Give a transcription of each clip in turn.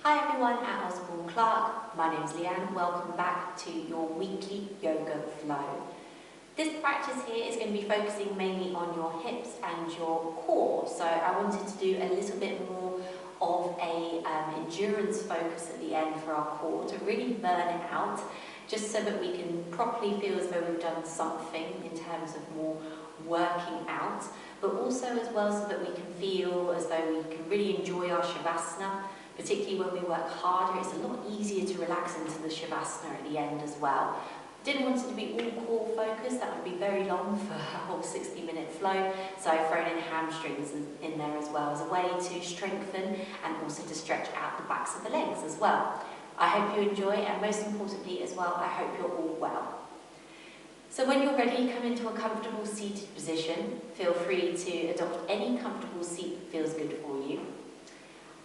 Hi everyone at Osborne Clark, my name is Leanne. Welcome back to your weekly yoga flow. This practice here is going to be focusing mainly on your hips and your core. So I wanted to do a little bit more of a endurance focus at the end for our core to really burn it out, just so that we can properly feel as though we've done something in terms of more working out, but also as well so that we can feel as though we can really enjoy our Shavasana. Particularly when we work harder, it's a lot easier to relax into the Shavasana at the end as well. Didn't want it to be all core focused, that would be very long for a whole 60-minute flow, so I've thrown in hamstrings in there as well as a way to strengthen and also to stretch out the backs of the legs as well. I hope you enjoy, and most importantly as well, I hope you're all well. So when you're ready, come into a comfortable seated position. Feel free to adopt any comfortable seat that feels good for you.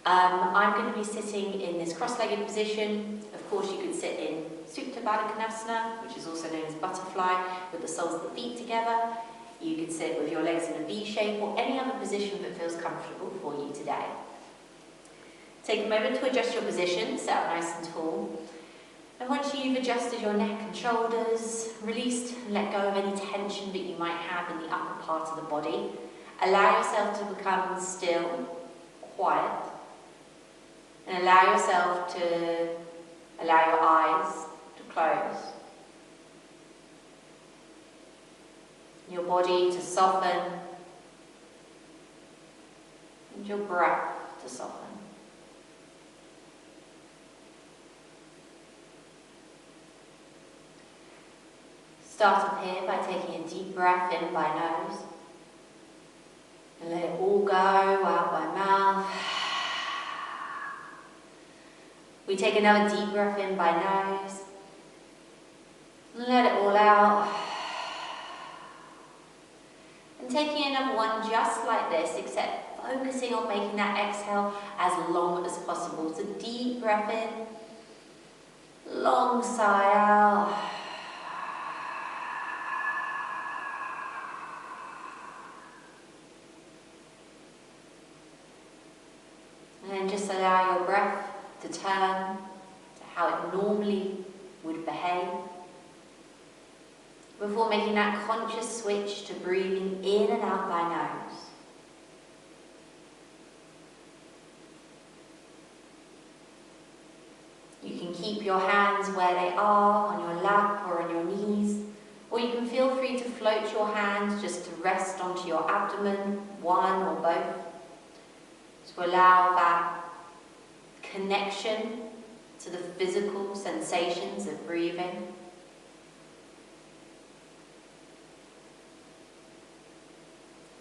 I'm going to be sitting in this cross-legged position. Of course, you could sit in Supta Baddha Konasana, which is also known as butterfly, with the soles of the feet together. You could sit with your legs in a V shape or any other position that feels comfortable for you today. Take a moment to adjust your position, sit up nice and tall. And once you've adjusted your neck and shoulders, released and let go of any tension that you might have in the upper part of the body, allow yourself to become still, quiet, and allow yourself to allow your eyes to close. Your body to soften, and your breath to soften. Start up here by taking a deep breath in by nose, and let it all go out by mouth. We take another deep breath in by nose, and let it all out. And taking another one just like this, except focusing on making that exhale as long as possible. So deep breath in, long sigh out. And then just allow your breath to turn to how it normally would behave, before making that conscious switch to breathing in and out by nose. You can keep your hands where they are, on your lap or on your knees, or you can feel free to float your hands just to rest onto your abdomen, one or both, to allow that connection to the physical sensations of breathing.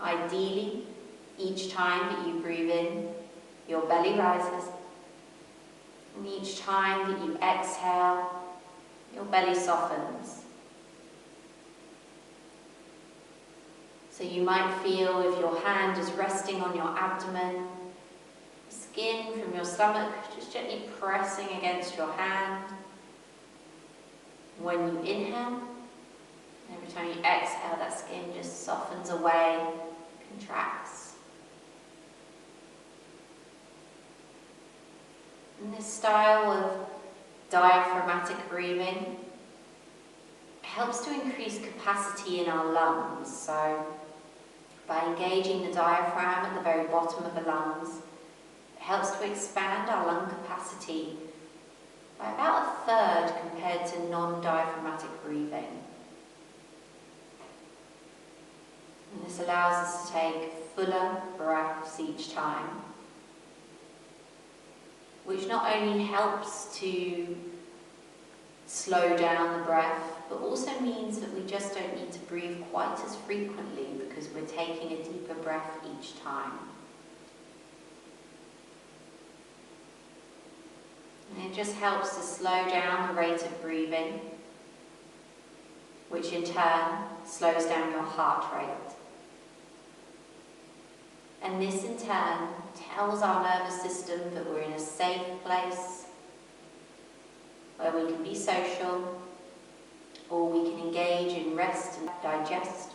Ideally, each time that you breathe in, your belly rises, and each time that you exhale, your belly softens. So you might feel if your hand is resting on your abdomen, skin from your stomach just gently pressing against your hand. When you inhale, every time you exhale, that skin just softens away, contracts. And this style of diaphragmatic breathing helps to increase capacity in our lungs. So by engaging the diaphragm at the very bottom of the lungs, helps to expand our lung capacity by about a third compared to non-diaphragmatic breathing. And this allows us to take fuller breaths each time, which not only helps to slow down the breath, but also means that we just don't need to breathe quite as frequently because we're taking a deeper breath each time. And it just helps to slow down the rate of breathing, which in turn slows down your heart rate. And this in turn tells our nervous system that we're in a safe place where we can be social, or we can engage in rest and digest.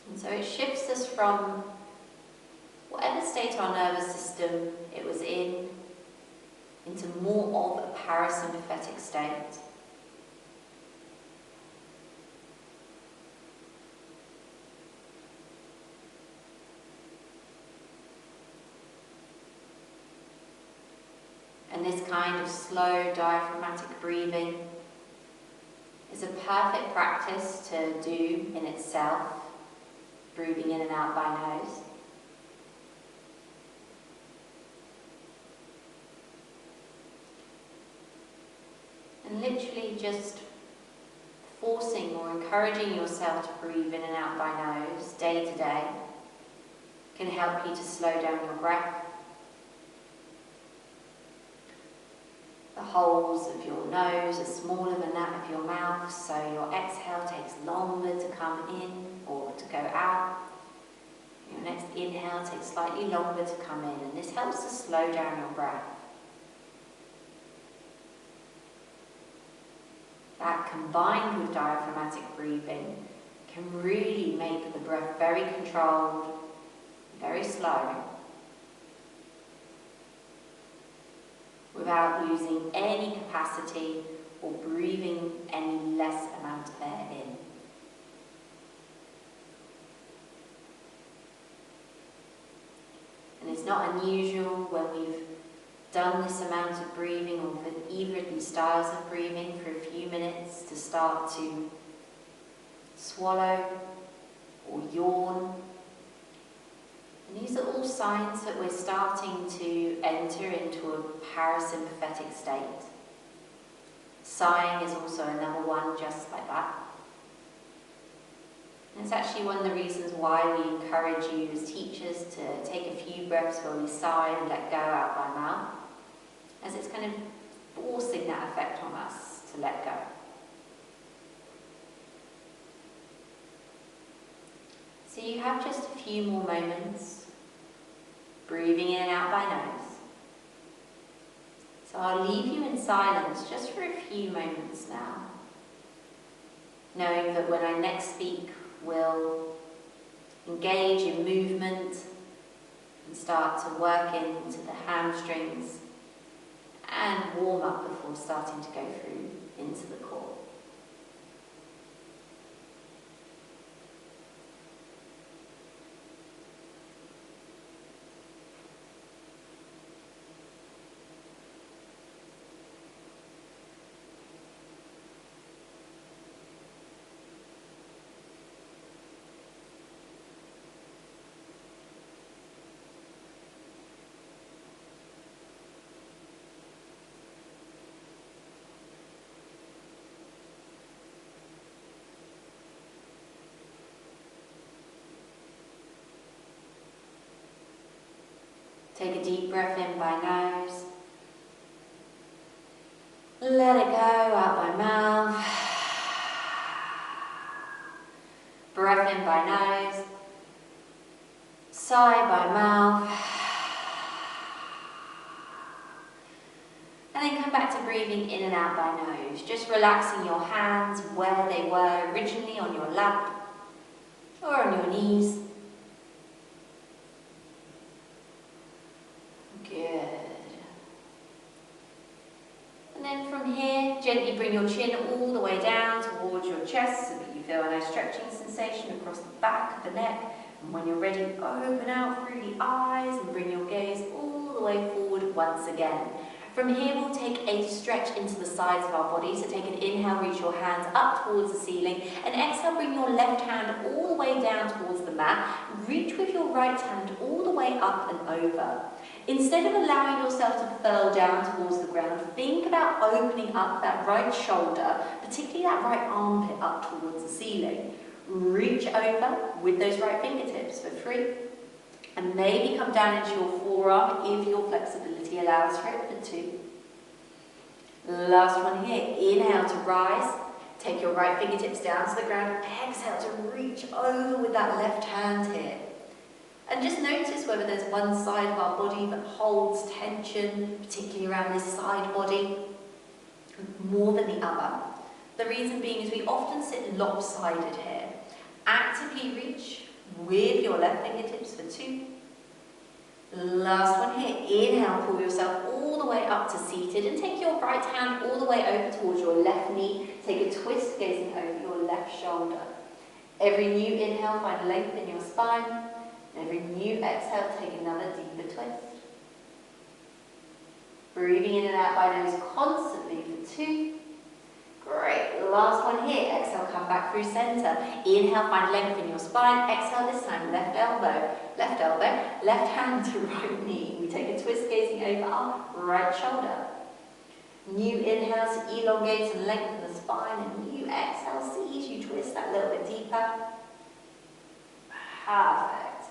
And so it shifts us from whatever state of our nervous system, it was into more of a parasympathetic state. And this kind of slow diaphragmatic breathing is a perfect practice to do in itself, breathing in and out by nose. And literally just forcing or encouraging yourself to breathe in and out by nose day to day can help you to slow down your breath. The holes of your nose are smaller than that of your mouth, so your exhale takes longer to come in or to go out. Your next inhale takes slightly longer to come in, and this helps to slow down your breath. That, combined with diaphragmatic breathing, can really make the breath very controlled, very slow, without losing any capacity or breathing any less amount of air in. And it's not unusual when we've done this amount of breathing or with either of these styles of breathing for a few minutes to start to swallow or yawn. And these are all signs that we're starting to enter into a parasympathetic state. Sighing is also another one just like that. And it's actually one of the reasons why we encourage you as teachers to take a few breaths where we sigh and let go out by mouth, as it's kind of forcing that effect on us to let go. So you have just a few more moments breathing in and out by nose. So I'll leave you in silence just for a few moments now, knowing that when I next speak, we'll engage in movement and start to work into the hamstrings and warm up before starting to go through into the core. Take a deep breath in by nose. Let it go out by mouth. Breath in by nose. Sigh by mouth. And then come back to breathing in and out by nose. Just relaxing your hands where they were originally, on your lap or on your knees. Good. And then from here, gently bring your chin all the way down towards your chest so that you feel a nice stretching sensation across the back of the neck. And when you're ready, open out through the eyes and bring your gaze all the way forward once again. From here, we'll take a stretch into the sides of our body. So take an inhale, reach your hands up towards the ceiling. And exhale, bring your left hand all the way down towards the mat. Reach with your right hand all the way up and over. Instead of allowing yourself to furl down towards the ground, think about opening up that right shoulder, particularly that right armpit up towards the ceiling. Reach over with those right fingertips for 3. And maybe come down into your forearm if your flexibility allows for it for 2. Last one here. Inhale to rise. Take your right fingertips down to the ground. Exhale to reach over with that left hand here. And just notice whether there's one side of our body that holds tension, particularly around this side body, more than the other. The reason being is we often sit lopsided here. Actively reach with your left fingertips for 2. Last one here. Inhale, pull yourself all the way up to seated and take your right hand all the way over towards your left knee. Take a twist, gazing over your left shoulder. Every new inhale, find length in your spine. Every new exhale, take another deeper twist. Breathing in and out by nose constantly for 2. Great. Last one here. Exhale, come back through center. Inhale, find length in your spine. Exhale this time, left elbow, left hand to right knee. We take a twist, gazing over our right shoulder. New inhale to elongate and lengthen the spine, and new exhale sees you twist that little bit deeper. Perfect.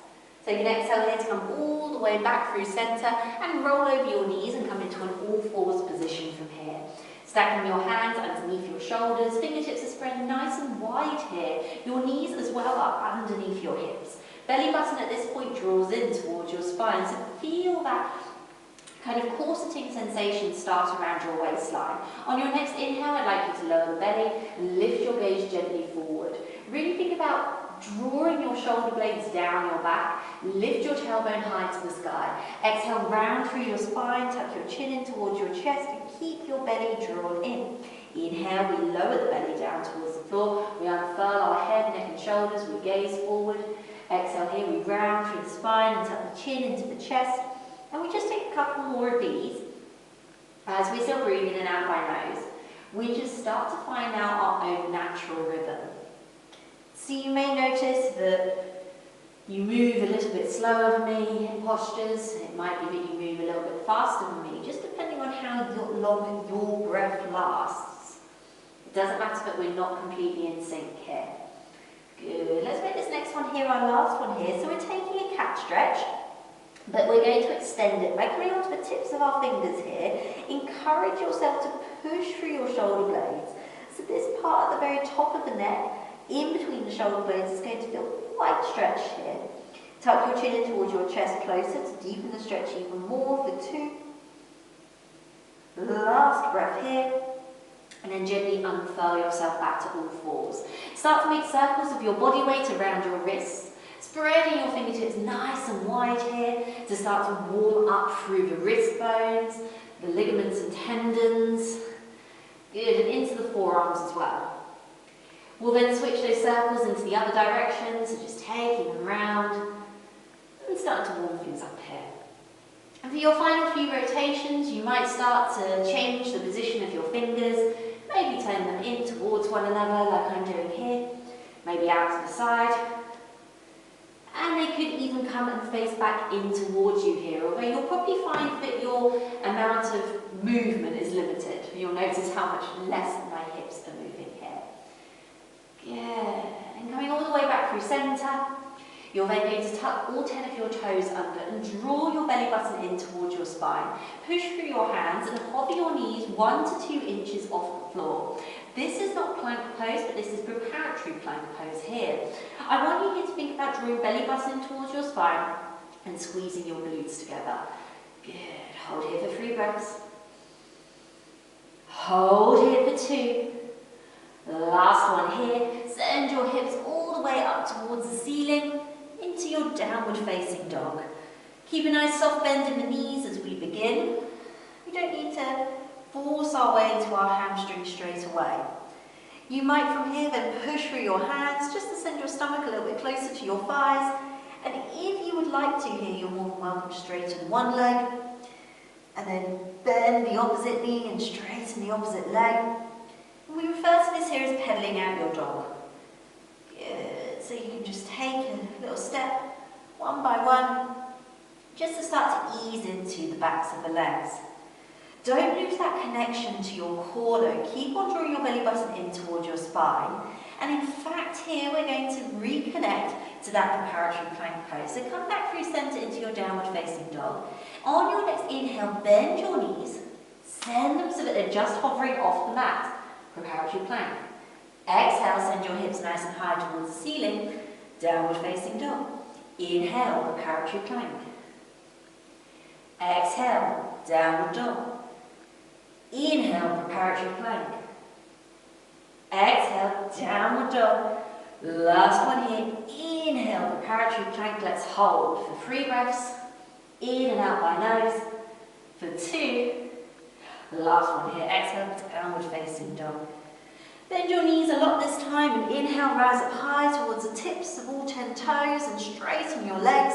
Take an exhale here to come all the way back through center and roll over your knees and come into an all-fours position from here. Stacking your hands underneath your shoulders, fingertips are spread nice and wide here. Your knees as well are underneath your hips. Belly button at this point draws in towards your spine, so feel that kind of corseting sensation start around your waistline. On your next inhale, I'd like you to lower the belly and lift your gaze gently forward. Really think about drawing your shoulder blades down your back, lift your tailbone high to the sky. Exhale, round through your spine, tuck your chin in towards your chest and keep your belly drawn in. Inhale, we lower the belly down towards the floor. We unfurl our head, neck and shoulders, we gaze forward. Exhale here, we round through the spine and tuck the chin into the chest. And we just take a couple more of these. As we still breathe in and out by nose, we just start to find out our own natural rhythm. So you may notice that you move a little bit slower than me in postures. It might be that you move a little bit faster than me, just depending on how long your breath lasts. It doesn't matter that we're not completely in sync here. Good. Let's make this next one here our last one here. So we're taking a cat stretch, but we're going to extend it by coming onto the tips of our fingers here. Encourage yourself to push through your shoulder blades. So this part at the very top of the neck, in between the shoulder blades, is going to feel quite stretched here. Tuck your chin in towards your chest closer to deepen the stretch even more for 2. Last breath here. And then gently unfurl yourself back to all fours. Start to make circles of your body weight around your wrists. Spreading your fingertips nice and wide here to start to warm up through the wrist bones, the ligaments and tendons. Good, and into the forearms as well. We'll then switch those circles into the other direction, so just taking them round and starting to warm things up here. And for your final few rotations, you might start to change the position of your fingers, maybe turn them in towards one another like I'm doing here, maybe out to the side. And they could even come and face back in towards you here, although you'll probably find that your amount of movement is limited. You'll notice how much less my hips are moving here. Good. And coming all the way back through centre, you're then going to tuck all 10 of your toes under and draw your belly button in towards your spine. Push through your hands and hover your knees 1 to 2 inches off the floor. This is not plank pose, but this is preparatory plank pose here. I want you here to think about drawing belly button towards your spine and squeezing your glutes together. Good. Hold here for 3 breaths. Hold here for 2. Last one here. Send your hips all the way up towards the ceiling into your downward facing dog. Keep a nice soft bend in the knees as we begin. We don't need to force our way into our hamstrings straight away. You might from here then push through your hands just to send your stomach a little bit closer to your thighs. And if you would like to here, you're more than welcome to straighten one leg and then bend the opposite knee and straighten the opposite leg. And we refer to this here as pedaling out your dog. Good. So you can just take a little step, one by one, just to start to ease into the backs of the legs. Don't lose that connection to your core though. Keep on drawing your belly button in towards your spine. And in fact here we're going to reconnect to that preparatory plank pose. So come back through centre into your downward facing dog. On your next inhale, bend your knees. Send them so that they're just hovering off the mat. Preparatory plank. Exhale, send your hips nice and high towards the ceiling. Downward facing dog. Inhale, preparatory plank. Exhale, downward dog. Inhale, preparatory plank. Exhale, downward dog. Last one here. Inhale, preparatory plank. Let's hold for 3 breaths. out by nose for 2. Last one here, exhale, downward facing dog. Bend your knees a lot this time and inhale, rise up high towards the tips of all 10 toes and straighten your legs.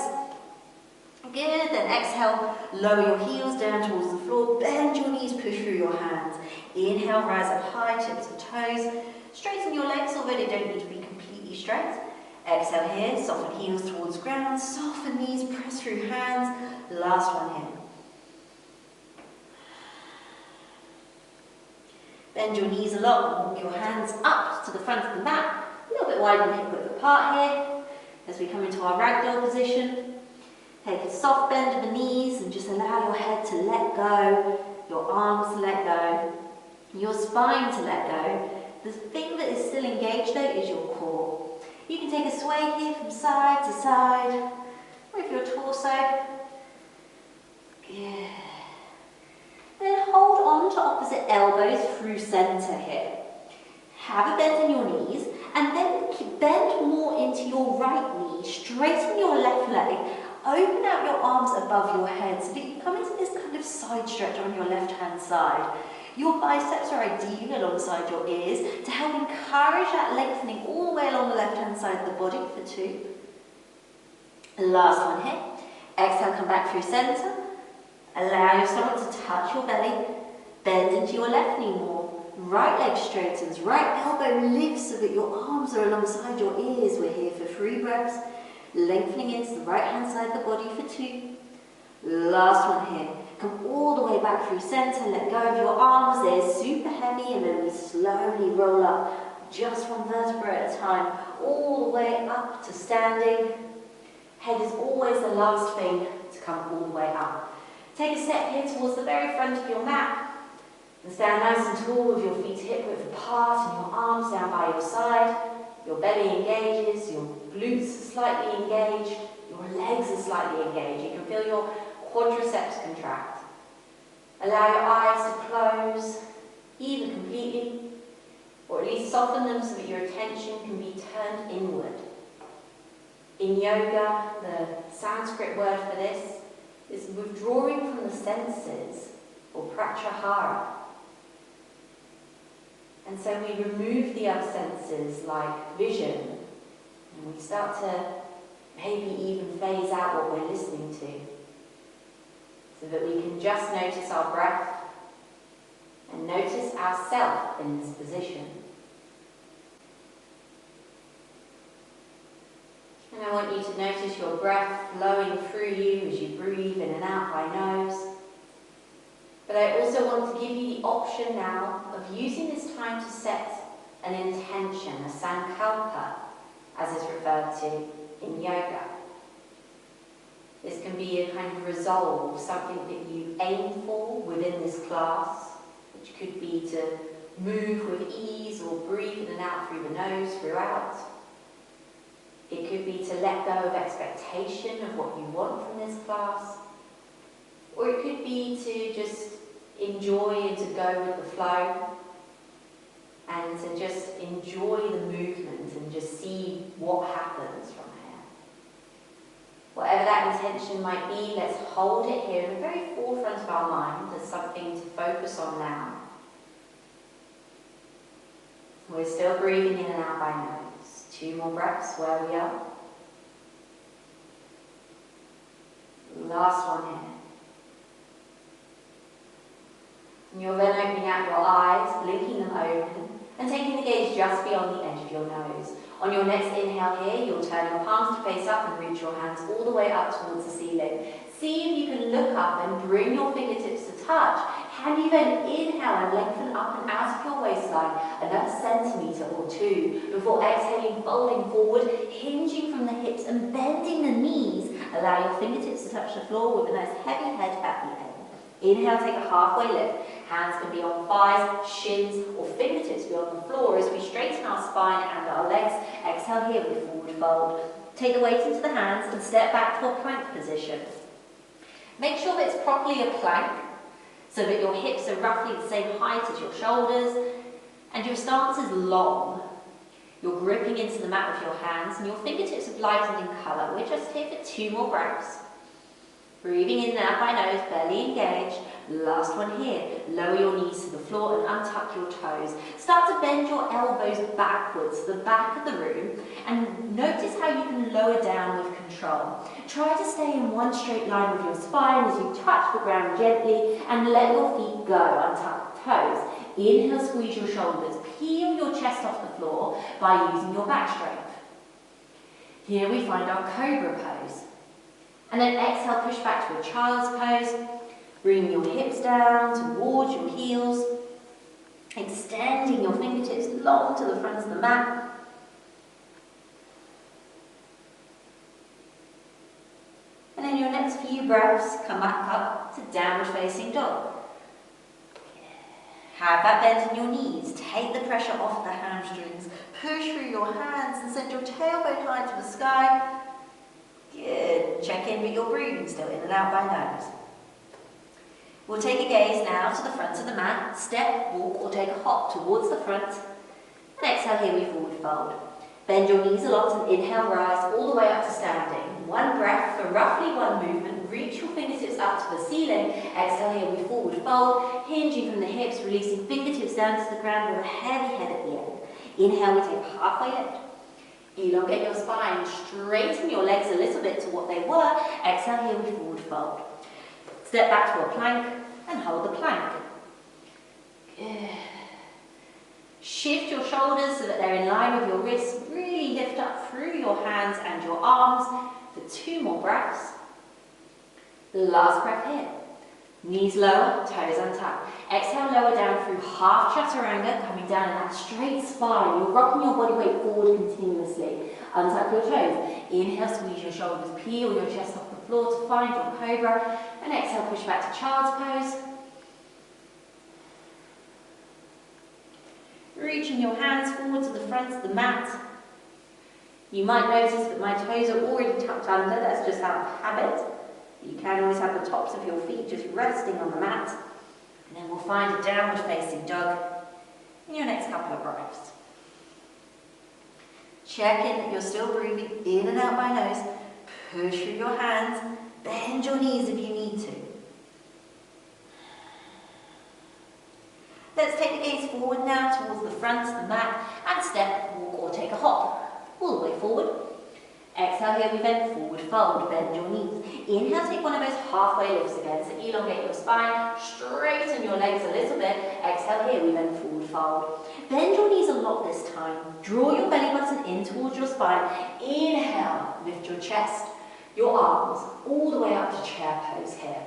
Good, then exhale, lower your heels down towards the floor, bend your knees, push through your hands. Inhale, rise up high, tips of toes, straighten your legs, although they don't need to be completely straight. Exhale here, soften heels towards ground, soften knees, press through hands. Last one here. Bend your knees a lot, walk your hands up to the front of the mat, a little bit wider than hip width apart here. As we come into our ragdoll position, take a soft bend of the knees and just allow your head to let go, your arms to let go, your spine to let go. The thing that is still engaged though is your core. You can take a sway here from side to side with your torso. Good. Then hold on to opposite elbows through centre here. Have a bend in your knees and then bend more into your right knee, straighten your left leg, open out your arms above your head so that you come into this kind of side stretch on your left hand side. Your biceps are ideally alongside your ears to help encourage that lengthening all the way along the left hand side of the body for 2. Last one here. Exhale, come back through centre. Allow your stomach to touch your belly. Bend into your left knee more. Right leg straightens, right elbow lifts so that your arms are alongside your ears. We're here for 3 breaths. Lengthening into the right hand side of the body for 2. Last one here. Come all the way back through centre, let go of your arms, they're super heavy, and then we slowly roll up, just 1 vertebra at a time, all the way up to standing. Head is always the last thing to come all the way up. Take a step here towards the very front of your mat, and stand nice and tall with your feet hip width apart and your arms down by your side. Your belly engages, your glutes are slightly engaged, your legs are slightly engaged. You can feel your quadriceps contract. Allow your eyes to close, either completely, or at least soften them so that your attention can be turned inward. In yoga, the Sanskrit word for this is withdrawing from the senses, or pratyahara. And so we remove the other senses like vision, and we start to maybe even phase out what we're listening to, so that we can just notice our breath and notice ourselves in this position. And I want you to notice your breath flowing through you as you breathe in and out by nose. But I also want to give you the option now of using this time to set an intention, a sankalpa, as is referred to in yoga. This can be a kind of resolve, something that you aim for within this class, which could be to move with ease or breathe in and out through the nose throughout. It could be to let go of expectation of what you want from this class. Or it could be to just enjoy and to go with the flow and to just enjoy the movement and just see what happens from here. Whatever that intention might be, let's hold it here in the very forefront of our mind as something to focus on now. We're still breathing in and out by nose. 2 more breaths where we are. Last one here. And you're then opening out your eyes, blinking them open, and taking the gaze just beyond the edge of your nose. On your next inhale here, you'll turn your palms to face up and reach your hands all the way up towards the ceiling. See if you can look up and bring your fingertips to touch. Can you then inhale and lengthen up and out of your waistline another centimetre or 2 before exhaling, folding forward, hinging from the hips and bending the knees. Allow your fingertips to touch the floor with a nice heavy head at the end. Inhale, take a halfway lift. Hands can be on thighs, shins, or fingertips be on the floor as we straighten our spine and our legs. Exhale here with forward fold. Take the weight into the hands and step back to a plank position. Make sure that it's properly a plank so that your hips are roughly the same height as your shoulders and your stance is long. You're gripping into the mat with your hands and your fingertips have lightened in colour. We're just here for 2 more breaths. Breathing in and out by nose, belly engaged. Last one here. Lower your knees to the floor and untuck your toes. Start to bend your elbows backwards to the back of the room and notice how you can lower down with control. Try to stay in one straight line with your spine as you touch the ground gently and let your feet go. Untuck the toes. Inhale, squeeze your shoulders. Peel your chest off the floor by using your back strength. Here we find our cobra pose. And then exhale, push back to a child's pose. Bring your hips down towards your heels. Extending your fingertips long to the front of the mat. And in your next few breaths, come back up to downward facing dog. Have that bend in your knees. Take the pressure off the hamstrings. Push through your hands and send your tailbone high to the sky. Good. Check in with your breathing, still in and out by nose. We'll take a gaze now to the front of the mat. Step, walk or take a hop towards the front. And exhale, here we forward fold. Bend your knees a lot and inhale, rise all the way up to standing. One breath for roughly one movement. Reach your fingertips up to the ceiling. Exhale, here we forward fold. Hinging from the hips, releasing fingertips down to the ground with a heavy head at the end. Inhale, we take a halfway lift. Elongate your spine, straighten your legs a little bit to what they were. Exhale, here we forward fold. Step back to a plank and hold the plank. Good. Shift your shoulders so that they're in line with your wrists. Really lift up through your hands and your arms for 2 more breaths. Last breath here. Knees lower, toes untucked. Exhale, lower down through half chaturanga, coming down in that straight spine. You're rocking your body weight forward continuously. Untuck your toes. Inhale, squeeze your shoulders, peel your chest off the floor to find your cobra. And exhale, push back to child's pose. Reaching your hands forward to the front of the mat. You might notice that my toes are already tucked under. That's just out of habit. You can always have the tops of your feet just resting on the mat. And then we'll find a downward facing dog in your next couple of breaths. Check in that you're still breathing in and out by nose. Push through your hands. Bend your knees if you need to. Let's take the gaze forward now towards the front of the mat and step, walk or take a hop. All the way forward. Exhale, here we bend forward fold, bend your knees. Inhale, take one of those halfway lifts again, so elongate your spine, straighten your legs a little bit. Exhale, here we bend forward fold. Bend your knees a lot this time. Draw your belly button in towards your spine. Inhale, lift your chest, your arms, all the way up to chair pose here.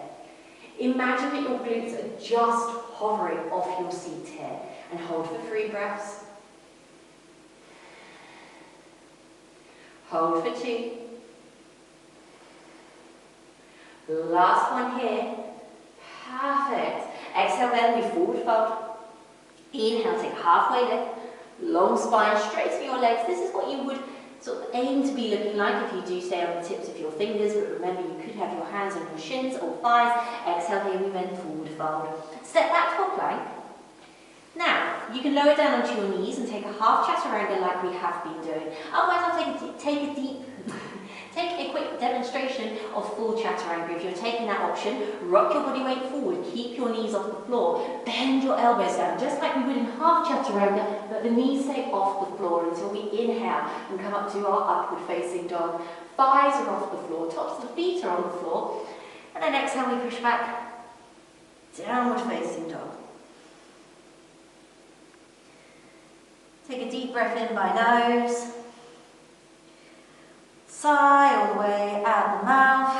Imagine that your glutes are just hovering off your seat here. And hold for 3 breaths. Hold for 2. Last one here. Perfect. Exhale, then we forward fold. Inhale, take a halfway lift. Long spine, straighten your legs. This is what you would sort of aim to be looking like if you do stay on the tips of your fingers, but remember you could have your hands on your shins or thighs. Exhale, here we bend forward fold. Step back to a plank. Now, you can lower down onto your knees and take a half chaturanga like we have been doing. Otherwise, I'll take a quick demonstration of full chaturanga. If you're taking that option, rock your body weight forward, keep your knees off the floor, bend your elbows down, just like we would in half chaturanga, but the knees stay off the floor until we inhale and come up to our upward facing dog. Thighs are off the floor, tops of the feet are on the floor, and then exhale, we push back, downward facing dog. Take a deep breath in by nose. Sigh all the way out the mouth.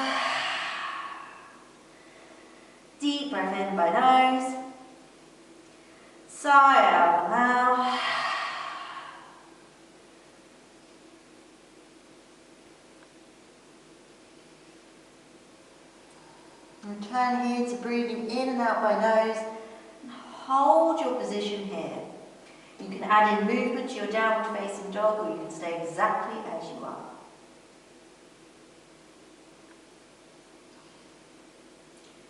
Deep breath in by nose. Sigh out the mouth. Return here to breathing in and out by nose. And hold your position here. You can add in movement to your downward facing dog, or you can stay exactly as you are.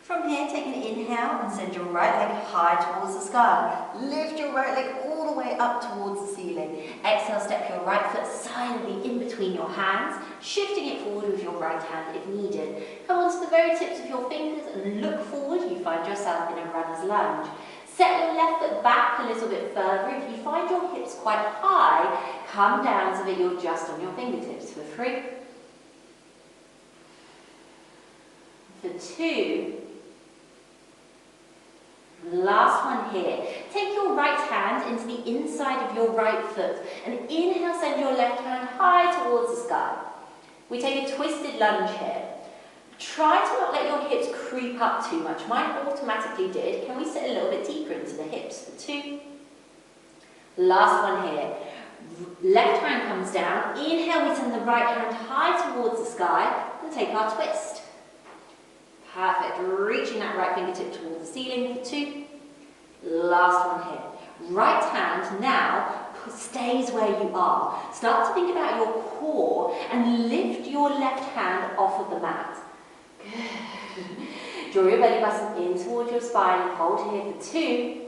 From here, take an inhale and send your right leg high towards the sky. Lift your right leg all the way up towards the ceiling. Exhale, step your right foot silently in between your hands, shifting it forward with your right hand if needed. Come onto the very tips of your fingers and look forward. You find yourself in a runner's lunge. Set your left foot back a little bit further. If you find your hips quite high, come down so that you're just on your fingertips for 3, for 2, last one here. Take your right hand into the inside of your right foot and inhale, send your left hand high towards the sky. We take a twisted lunge here. Try to not let your hips creep up too much. Mine automatically did. Can we sit a little bit deeper into the hips for 2? Last one here. Left hand comes down. Inhale, we send the right hand high towards the sky and take our twist. Perfect. Reaching that right fingertip towards the ceiling for 2. Last one here. Right hand now stays where you are. Start to think about your core and lift your left hand off of the mat. Good. Draw your belly button in towards your spine and hold here for 2.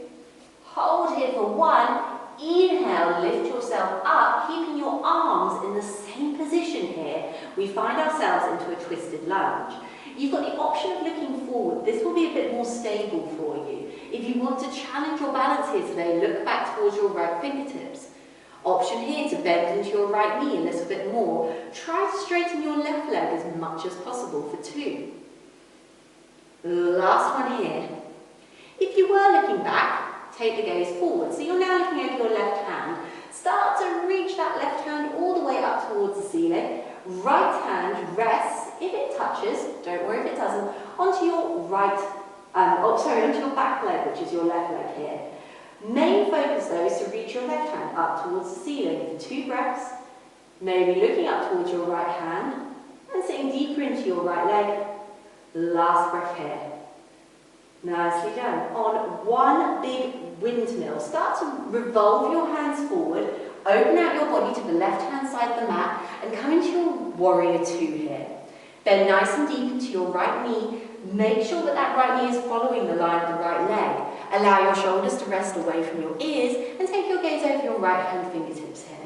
Hold here for 1. Inhale, lift yourself up, keeping your arms in the same position here. We find ourselves into a twisted lunge. You've got the option of looking forward. This will be a bit more stable for you. If you want to challenge your balance here today, look back towards your right fingertips. Option here to bend into your right knee a little bit more. Try to straighten your left leg as much as possible for 2. Last one here. If you were looking back, take the gaze forward. So you're now looking over your left hand. Start to reach that left hand all the way up towards the ceiling. Right hand rests, if it touches, don't worry if it doesn't, onto your onto your back leg, which is your left leg here. Main focus though is to reach your left hand up towards the ceiling for 2 breaths, maybe looking up towards your right hand and sitting deeper into your right leg. Last breath here. Nicely done. On one big windmill, start to revolve your hands forward, open out your body to the left hand side of the mat and come into your warrior 2 here. Bend nice and deep into your right knee. Make sure that that right knee is following the line of the right leg. Allow your shoulders to rest away from your ears and take your gaze over your right hand fingertips here.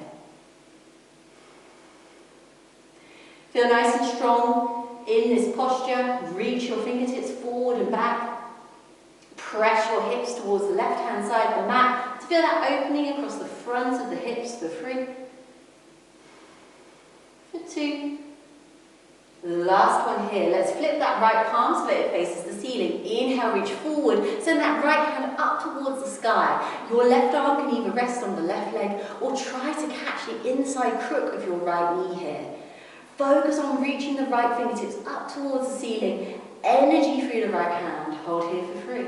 Feel nice and strong in this posture. Reach your fingertips forward and back. Press your hips towards the left hand side of the mat to feel that opening across the front of the hips for 3, for 2. Last one here. Let's flip that right palm so that it faces the ceiling. Inhale, reach forward. Send that right hand up towards the sky. Your left arm can either rest on the left leg or try to catch the inside crook of your right knee here. Focus on reaching the right fingertips up towards the ceiling. Energy through the right hand. Hold here for 3.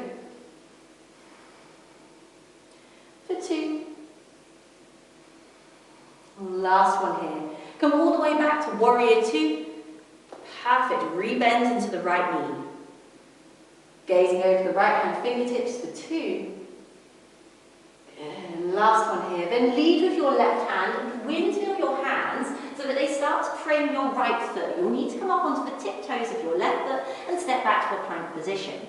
For 2. Last one here. Come all the way back to warrior 2. Perfect. Rebend into the right knee. Gazing over the right hand fingertips for 2. And last one here. Then lead with your left hand and windmill your hands so that they start to frame your right foot. You'll need to come up onto the tiptoes of your left foot and step back to a plank position.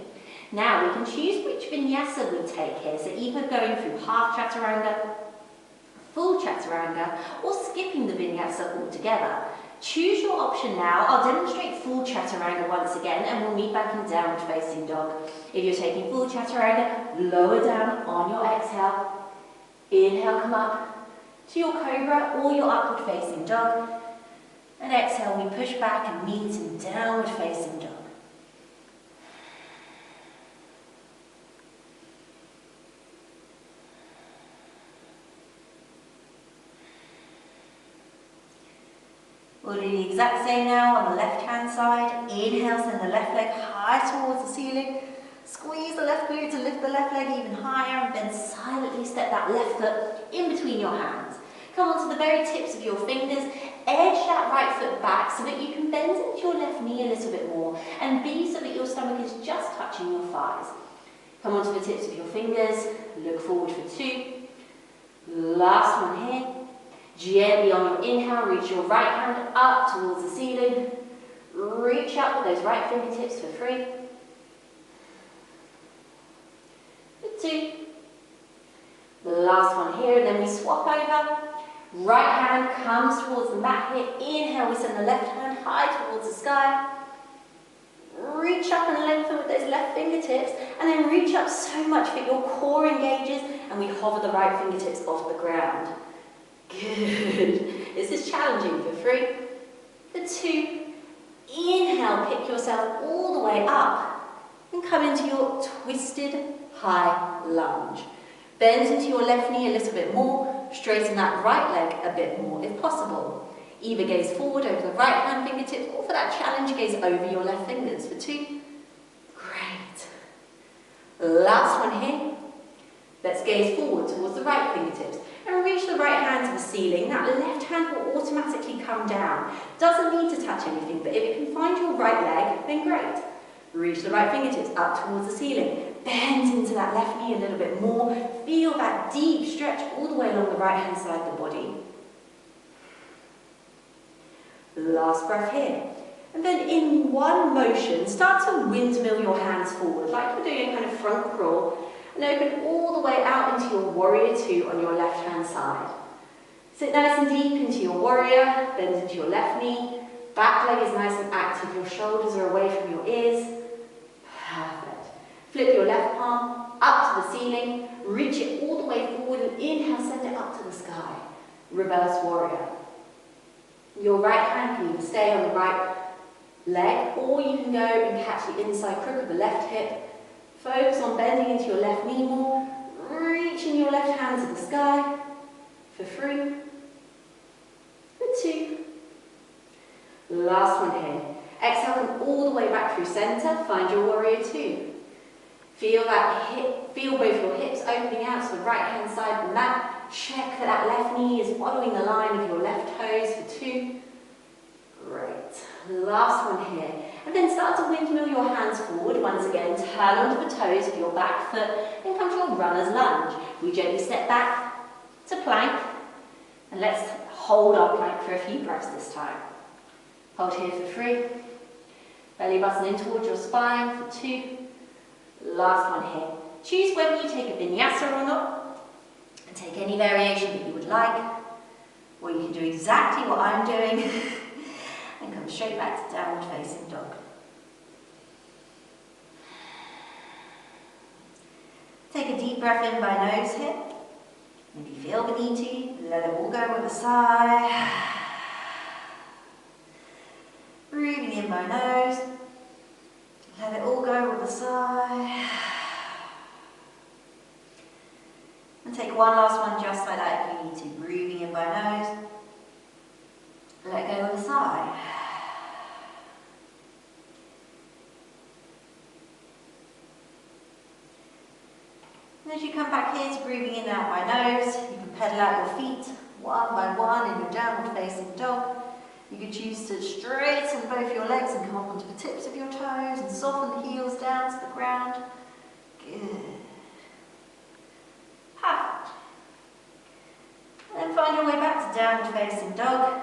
Now we can choose which vinyasa we take here, so either going through half chaturanga, full chaturanga, or skipping the vinyasa altogether. Choose your option now. I'll demonstrate full chaturanga once again and we'll meet back in downward facing dog. If you're taking full chaturanga, lower down on your exhale. Inhale, come up to your cobra or your upward facing dog. And exhale, we push back and meet in downward facing dog. We'll do the exact same now on the left hand side. Inhale, send the left leg high towards the ceiling. Squeeze the left glute to lift the left leg even higher and then silently step that left foot in between your hands. Come onto the very tips of your fingers. Edge that right foot back so that you can bend into your left knee a little bit more and be so that your stomach is just touching your thighs. Come onto the tips of your fingers. Look forward for 2. Last one here. Gently on your inhale, reach your right hand up towards the ceiling. Reach up with those right fingertips for 3. 2. The last one here, and then we swap over. Right hand comes towards the mat here. Inhale, we send the left hand high towards the sky. Reach up and lengthen with those left fingertips, and then reach up so much that your core engages, and we hover the right fingertips off the ground. Good. This is challenging for 3. For 2. Inhale, pick yourself all the way up, and come into your twisted high lunge. Bend into your left knee a little bit more, straighten that right leg a bit more if possible. Either gaze forward over the right hand fingertips, or for that challenge, gaze over your left fingers for 2. Great. Last one here. Let's gaze forward towards the right fingertips and reach the right hand to the ceiling. That left hand will automatically come down. Doesn't need to touch anything, but if it can find your right leg, then great. Reach the right fingertips up towards the ceiling. Bend into that left knee a little bit more. Feel that deep stretch all the way along the right hand side of the body. Last breath here. And then in one motion, start to windmill your hands forward, like you're doing a kind of front crawl, and open all the way out into your warrior 2 on your left hand side. Sit nice and deep into your warrior, bend into your left knee, back leg is nice and active, your shoulders are away from your ears. Perfect. Flip your left palm up to the ceiling, reach it all the way forward, and inhale, send it up to the sky. Reverse warrior. Your right hand can either stay on the right leg, or you can go and catch the inside crook of the left hip. Focus on bending into your left knee more, reaching your left hand to the sky for 3, for 2. Last one here. Exhale, come all the way back through center, find your warrior 2. Feel that hip, feel both your hips opening out to the right hand side of the mat. Check that that left knee is following the line of your left toes for 2. Great. Last one here. And then start to windmill your hands forward. Once again, turn onto the toes of your back foot and come to your runner's lunge. We gently step back to plank. And let's hold our plank for a few breaths this time. Hold here for 3. Belly button in towards your spine for 2. Last one here. Choose whether you take a vinyasa or not, and take any variation that you would like, or you can do exactly what I'm doing and come straight back to downward facing dog. Take a deep breath in by nose here. Maybe feel the need to, let it all go with a sigh. Breathing in by nose. Let it all go with a sigh. And take one last one just like that if you need to. Breathing in by nose. Let go with a sigh. And as you come back here to breathing in and out by nose, you can pedal out your feet one by one in your downward facing dog. You could choose to straighten both your legs and come up onto the tips of your toes and soften the heels down to the ground. Good. Perfect. And then find your way back to downward facing dog.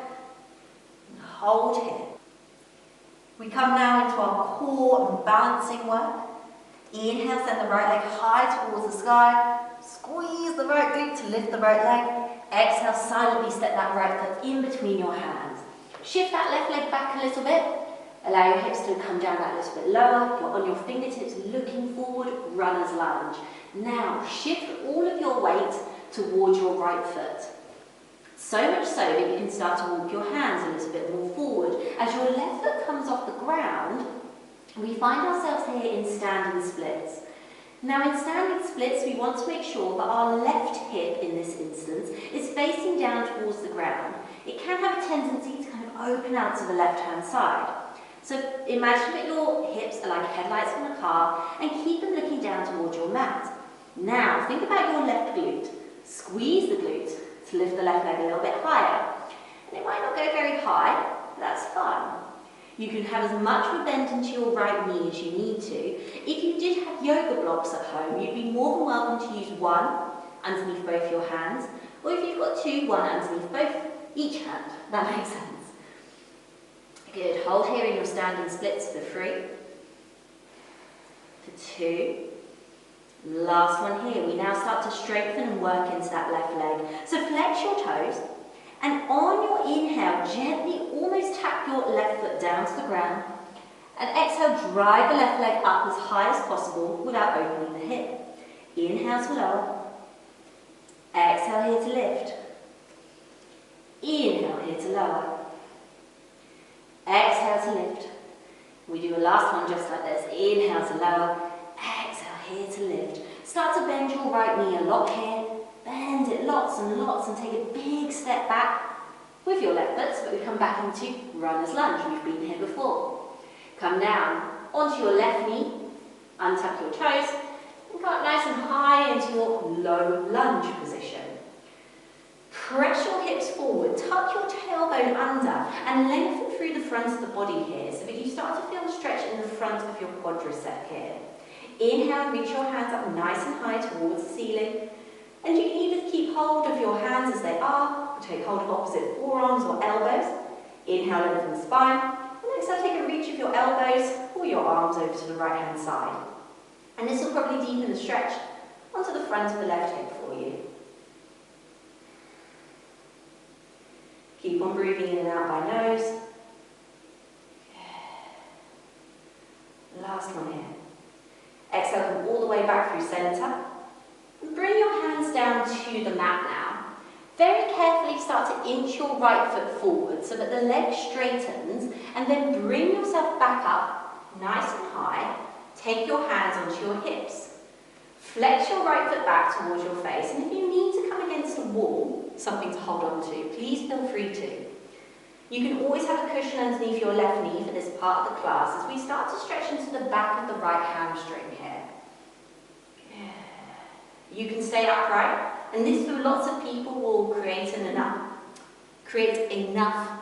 And hold here. We come now into our core and balancing work. Inhale, send the right leg high towards the sky. Squeeze the right glute to lift the right leg. Exhale, silently step that right foot in between your hands. Shift that left leg back a little bit. Allow your hips to come down that little bit lower. You're on your fingertips, looking forward, runner's lunge. Now, shift all of your weight towards your right foot. So much so that you can start to walk your hands a little bit more forward. As your left foot comes off the ground, we find ourselves here in standing splits. Now in standing splits, we want to make sure that our left hip, in this instance, is facing down towards the ground. It can have a tendency to kind of open out to the left-hand side. So imagine that your hips are like headlights on a car and keep them looking down towards your mat. Now think about your left glute. Squeeze the glute to lift the left leg a little bit higher. And it might not go very high, but that's fine. You can have as much of a bend into your right knee as you need to. If you did have yoga blocks at home, you'd be more than welcome to use one underneath both your hands, or if you've got two, one underneath both, each hand. That makes sense. Good. Hold here in your standing splits for 3, for 2. Last one here. We now start to strengthen and work into that left leg. So flex your toes, and on your inhale, gently almost tap your left foot down to the ground, and exhale, drive the left leg up as high as possible without opening the hip. Inhale to lower, exhale here to lift, inhale here to lower, exhale to lift. We do a last one just like this. Inhale to lower, exhale here to lift. Start to bend your right knee a lot here. Bend it lots and lots and take a big step back with your left foot so that we come back into runner's lunge. We've been here before. Come down onto your left knee, untuck your toes, and go up nice and high into your low lunge position. Press your hips forward, tuck your tailbone under, and lengthen through the front of the body here so that you start to feel a stretch in the front of your quadricep here. Inhale, reach your hands up nice and high towards the ceiling. And you can either keep hold of your hands as they are, or take hold of opposite forearms or elbows. Inhale, lengthen the spine. And exhale, take a reach of your elbows or your arms over to the right hand side. And this will probably deepen the stretch onto the front of the left hip for you. Keep on breathing in and out by nose. Last one here. Exhale, come all the way back through centre. And bring your hands down to the mat now. Very carefully start to inch your right foot forward so that the leg straightens, and then bring yourself back up, nice and high. Take your hands onto your hips. Flex your right foot back towards your face, and if you need to come against a wall, something to hold on to, please feel free to. You can always have a cushion underneath your left knee for this part of the class as we start to stretch into the back of the right hamstring here. You can stay upright, and this for lots of people will create enough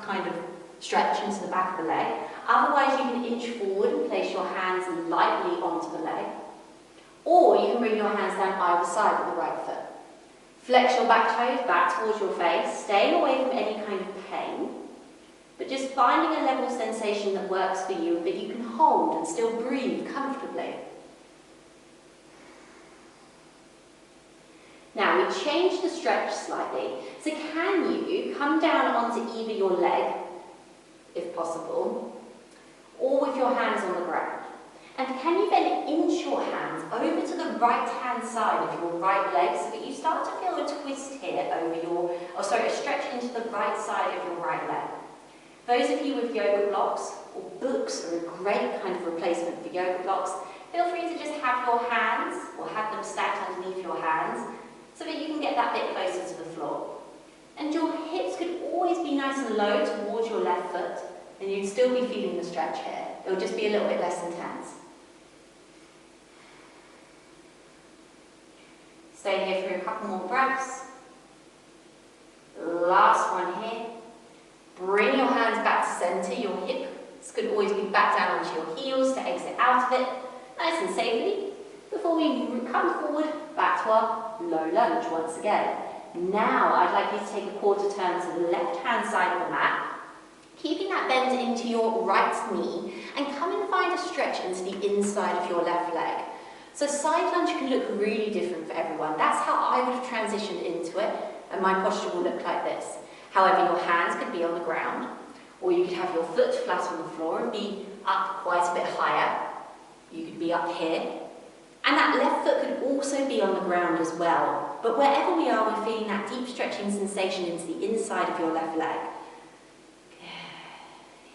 kind of stretch into the back of the leg. Otherwise you can inch forward and place your hands lightly onto the leg. Or you can bring your hands down either side of the right foot. Flex your back toes back towards your face, staying away from any kind of pain, but just finding a level sensation that works for you, that you can hold and still breathe comfortably. Now we change the stretch slightly. So can you come down onto either your leg, if possible, or with your hands on the ground? And can you then inch your hands over to the right hand side of your right leg so that you start to feel a twist here over a stretch into the right side of your right leg. Those of you with yoga blocks or books are a great kind of replacement for yoga blocks. Feel free to just have your hands or have them stacked underneath your hands so that you can get that bit closer to the floor. And your hips could always be nice and low towards your left foot, and you'd still be feeling the stretch here. It'll just be a little bit less intense. Stay here for a couple more breaths. Last one here. Bring your hands back to centre. Your hips could always be back down onto your heels to exit out of it, nice and safely, before we come forward back to our low lunge once again. Now I'd like you to take a quarter turn to the left hand side of the mat, keeping that bend into your right knee, and come and find a stretch into the inside of your left leg. So side lunge can look really different for everyone. That's how I would have transitioned into it, and my posture will look like this. However, your hands could be on the ground, or you could have your foot flat on the floor and be up quite a bit higher. You could be up here. And that left foot could also be on the ground as well. But wherever we are, we're feeling that deep stretching sensation into the inside of your left leg.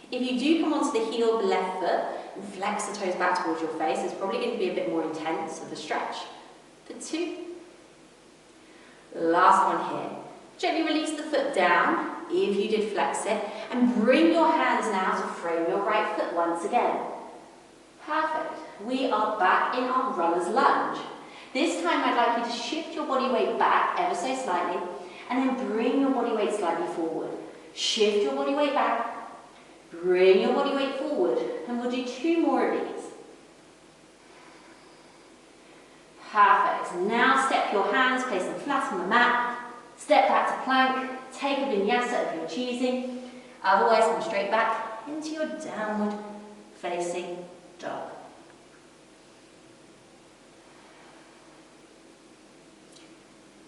If you do come onto the heel of the left foot and flex the toes back towards your face, it's probably going to be a bit more intense of a stretch. For 2. Last one here. Gently release the foot down, if you did flex it, and bring your hands now to frame your right foot once again. Perfect. We are back in our runner's lunge. This time I'd like you to shift your body weight back ever so slightly, and then bring your body weight slightly forward. Shift your body weight back, bring your body weight forward, and we'll do 2 more of these. Perfect. Now step your hands, place them flat on the mat, step back to plank, take a vinyasa of your choosing, otherwise come straight back into your downward facing dog.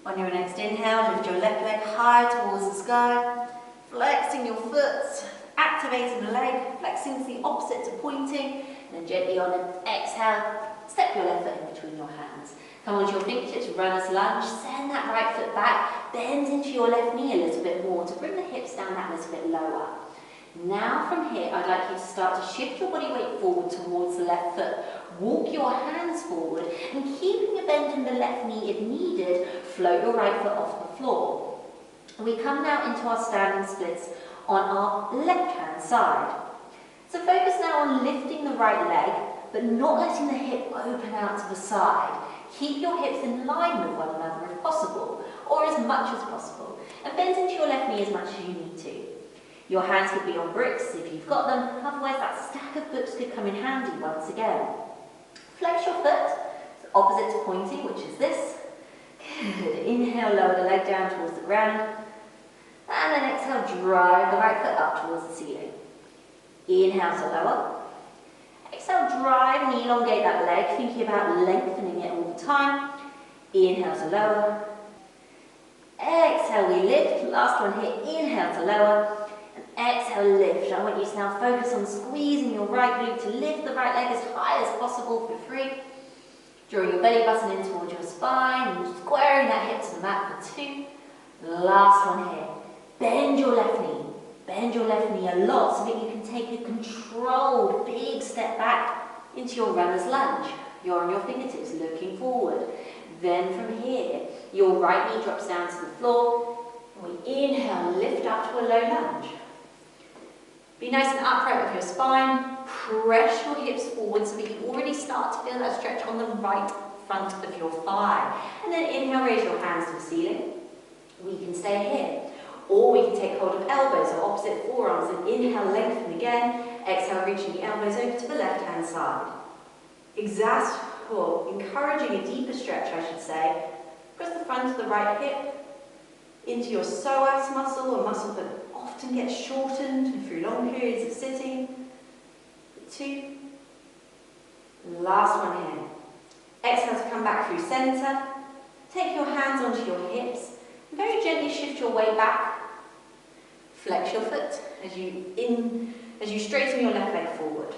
On your next inhale, lift your left leg high towards the sky, flexing your foot, activating the leg, flexing the opposite to pointing, and then gently on an exhale, step your left foot in between your hands. Come onto your fingertips, runner's lunge, send that right foot back, bend into your left knee a little bit more to bring the hips down that little bit lower. Now from here, I'd like you to start to shift your body weight forward towards the left foot. Walk your hands forward and keeping a bend in the left knee if needed, float your right foot off the floor. We come now into our standing splits on our left hand side. So focus now on lifting the right leg, but not letting the hip open out to the side. Keep your hips in line with one another if possible, or as much as possible, and bend into your left knee as much as you need to. Your hands could be on bricks if you've got them, otherwise that stack of books could come in handy once again. Flex your foot, so opposite to pointing, which is this. Good. Inhale, lower the leg down towards the ground, and then exhale, drive the right foot up towards the ceiling. Inhale to lower. Exhale, drive and elongate that leg, thinking about lengthening it all the time. Inhale to lower. Exhale, we lift. Last one here, inhale to lower. And exhale, lift. I want you to now focus on squeezing your right glute to lift the right leg as high as possible for 3. Drawing your belly button in towards your spine and squaring that hip to the mat for 2. Last one here. Bend your left knee. Bend your left knee a lot so that you can take a controlled big step back into your runner's lunge. You're on your fingertips looking forward. Then from here, your right knee drops down to the floor. And we inhale, lift up to a low lunge. Be nice and upright with your spine. Press your hips forward so that you already start to feel that stretch on the right front of your thigh. And then inhale, raise your hands to the ceiling. We can stay here. Or we can take hold of elbows or opposite forearms and inhale, lengthen again. Exhale, reaching the elbows over to the left-hand side. Encouraging a deeper stretch, I should say. Press the front of the right hip into your psoas muscle, a muscle that often gets shortened through long periods of sitting. 2. Last one here. Exhale to come back through center. Take your hands onto your hips. Very gently shift your weight back. Flex your foot as you straighten your left leg forward.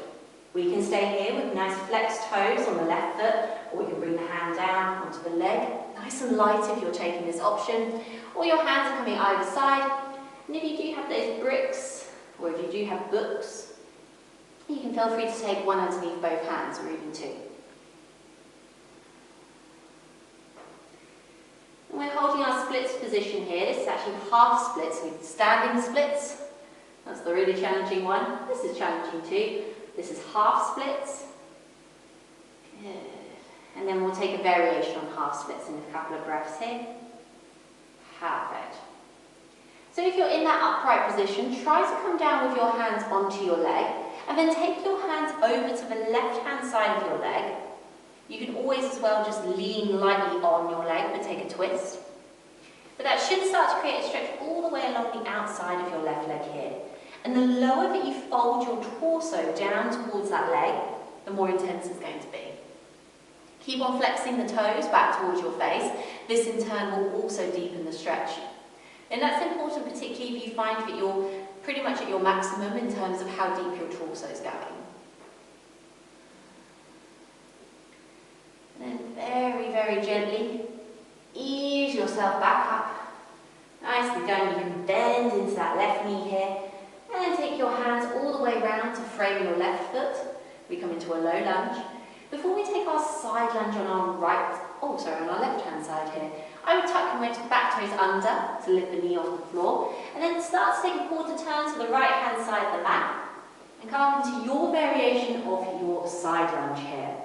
We can stay here with nice flexed toes on the left foot, or we can bring the hand down onto the leg. Nice and light if you're taking this option. Or your hands are coming either side. And if you do have those bricks, or if you do have books, you can feel free to take one underneath both hands, or even 2. And we're holding our splits position here. This is actually half splits with standing splits. That's the really challenging one. This is challenging too. This is half splits. Good. And then we'll take a variation on half splits in a couple of breaths here. Perfect. So if you're in that upright position, try to come down with your hands onto your leg and then take your hands over to the left-hand side of your leg. You can always as well just lean lightly on your leg, but take a twist. But that should start to create a stretch all the way along the outside of your left leg here. And the lower that you fold your torso down towards that leg, the more intense it's going to be. Keep on flexing the toes back towards your face. This in turn will also deepen the stretch. And that's important, particularly if you find that you're pretty much at your maximum in terms of how deep your torso is going. And then very, very gently ease yourself back up. Nicely done. You can bend into that left knee here. And then take your hands all the way around to frame your left foot. We come into a low lunge. Before we take our side lunge on our on our left hand side here, I would tuck your back toes under to lift the knee off the floor. And then start to take a quarter turn to the right hand side of the mat. And come up into your variation of your side lunge here.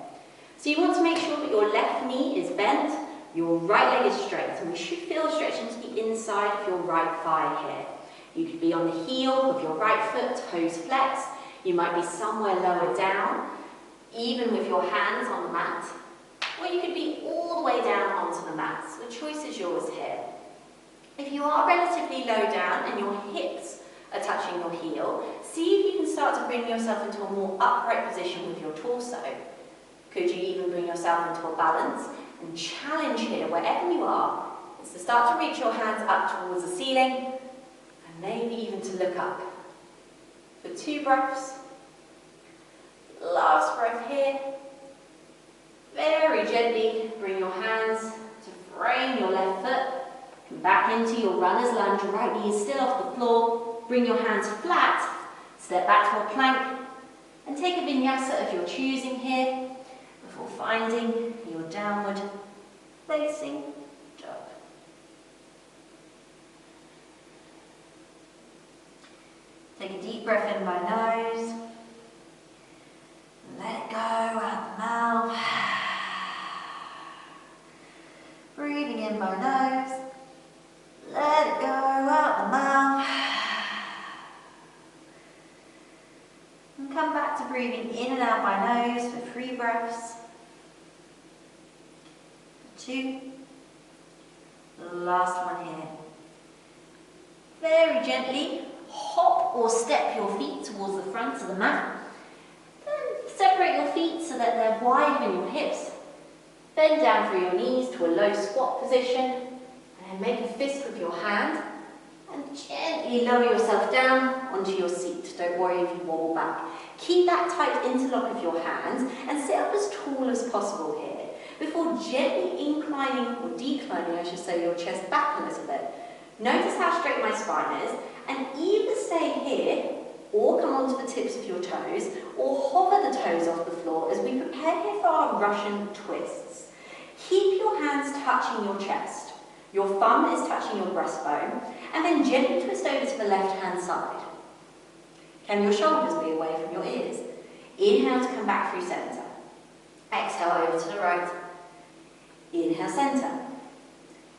So you want to make sure that your left knee is bent, your right leg is straight, and we should feel a stretch into the inside of your right thigh here. You could be on the heel of your right foot, toes flexed. You might be somewhere lower down, even with your hands on the mat. Or you could be all the way down onto the mat. So the choice is yours here. If you are relatively low down and your hips are touching your heel, see if you can start to bring yourself into a more upright position with your torso. Could you even bring yourself into a balance and challenge here, wherever you are, So start to reach your hands up towards the ceiling and maybe even to look up. For 2 breaths. Last breath here. Very gently bring your hands to frame your left foot. Come back into your runner's lunge. Your right knee is still off the floor. Bring your hands flat. Step back to a plank. And take a vinyasa of your choosing here before finding your downward facing dog. Take a deep breath in by nose. Let it go out the mouth. Breathing in by nose. Let it go out the mouth. And come back to breathing in and out by nose for 3 breaths. 2. Last one here. Very gently hop or step your feet towards the front of the mat. Then separate your feet so that they're wide in your hips. Bend down through your knees to a low squat position. And make a fist with your hand. And gently lower yourself down onto your seat. Don't worry if you wobble back. Keep that tight interlock of your hands and sit up as tall as possible here. Before gently inclining, or declining I should say, your chest back a little bit. Notice how straight my spine is, and either stay here, or come onto the tips of your toes, or hover the toes off the floor as we prepare here for our Russian twists. Keep your hands touching your chest. Your thumb is touching your breastbone, and then gently twist over to the left-hand side. Can your shoulders be away from your ears? Inhale to come back through centre. Exhale over to the right. Inhale centre.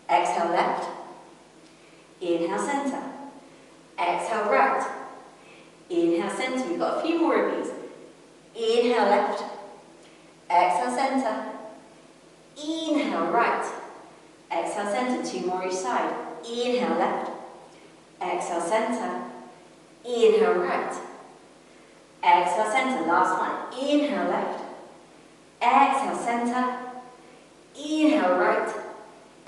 Exhale left. Inhale centre. Exhale right. Inhale centre. We've got a few more of these. Inhale left. Exhale centre. Inhale right. Exhale centre. 2 more each side. Inhale left. Exhale centre. Inhale right. Exhale centre. Last one. Inhale left. Exhale centre. Inhale right.